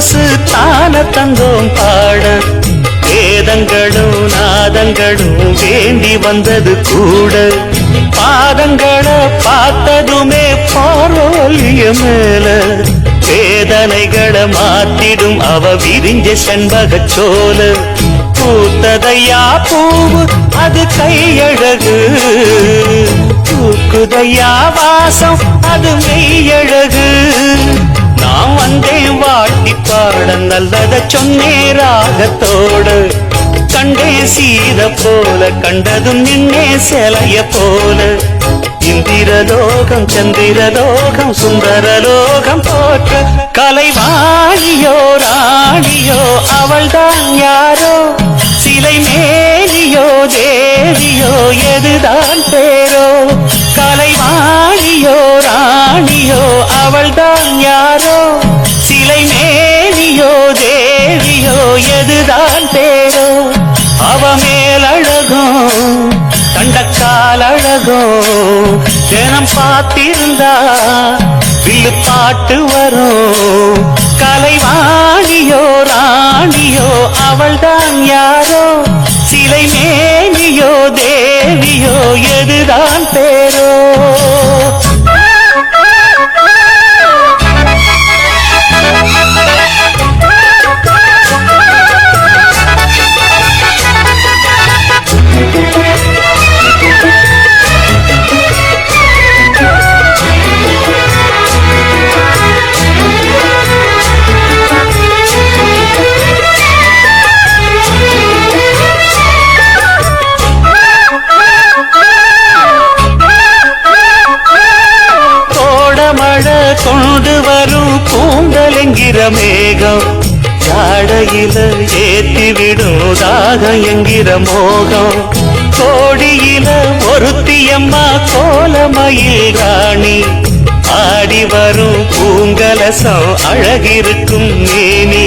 கொலுசு தான தந்தோம் பாட வேதங்களும் நாதங்களும் வேண்டி வந்தது கூட பாதங்களை பார்த்ததுமே பார்வோலிய மேல வேதனைகளை மாத்திடும் அவ விரிஞ்ச செண்பக சோல பூத்ததையா பூவு அது கையழகு பூக்குதையா வாசம் அது மெய்யழகு நான் வந்தேன் வாட்டி பாட நல்லத சொன்னே ராகத்தோடு கண்டே சீத போல கண்டதும் நின்னே சிலைய போல இந்திரலோகம் சந்திரலோகம் சுந்தரலோகம் போற்ற கலைவாணியோ ராணியோ அவள்தான் யாரோ சிலை மேலியோ தேவியோ எதுதான் பேரோ கலைவாணியோ ராணியோ அவள்தான் யாரோ சிலை மேலியோ தேவியோ எதுதான் பேரோ அவ மேலழகும் தண்டக்கால் அழகும் தினம் பார்த்திருந்தா வில்லு பாட்டு வரும் கலைவாணியோ ராணியோ அவள்தான் யாரோ சிலை மேனியோ தேவியோ எதுதான் பேரோ கொண்டு வரும் பூங்கலெங்கிற மேகம் ஜாடையில ஏத்தி விடும் தாகம் என்கிற மோகம் கோடியில ஒருத்தியம்மா கோலமயில் ராணி ஆடி வரும் பூங்கலசம் அழகிருக்கும் மேனி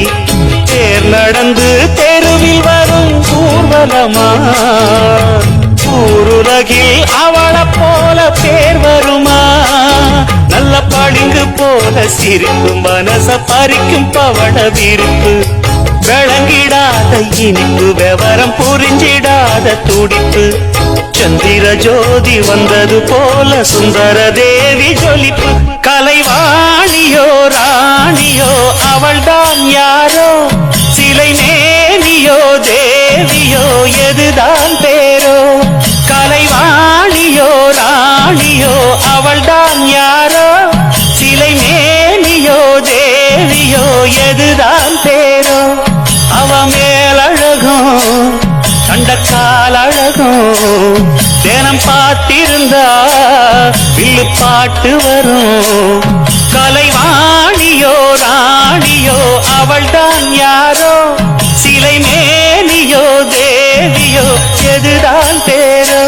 தேர் நடந்து தெருவில் வரும் ஊர்வலமா ஊருலகில் அவளை போல பேர் வருமா நல்ல பளிங்கு போல சிரிக்கும் மனச பறிக்கும் பவள விருப்பு விளங்கிடாத இனிப்பு விவரம் புரிஞ்சிடாத துடிப்பு சந்திர ஜோதி வந்தது போல சுந்தர தேவி ஜொலிப்பு கலைவாணியோ ராணியோ அவள்தான் யாரோ சிலை மேனியோ தேவியோ எதுதான் பேரோ கலைவாணியோ ராணியோ அவள்தான் யாரோ சிலை மேனியோ தேவியோ எதுதான் பேரோ அவ மேலழகும் தண்டக்கால் அழகும் தினம் பார்த்திருந்தா வில்லு பாட்டு வரும் கலைவாணியோ ராணியோ அவள்தான் யாரோ சிலை மேனியோ தேவியோ எதுதான் பேரோ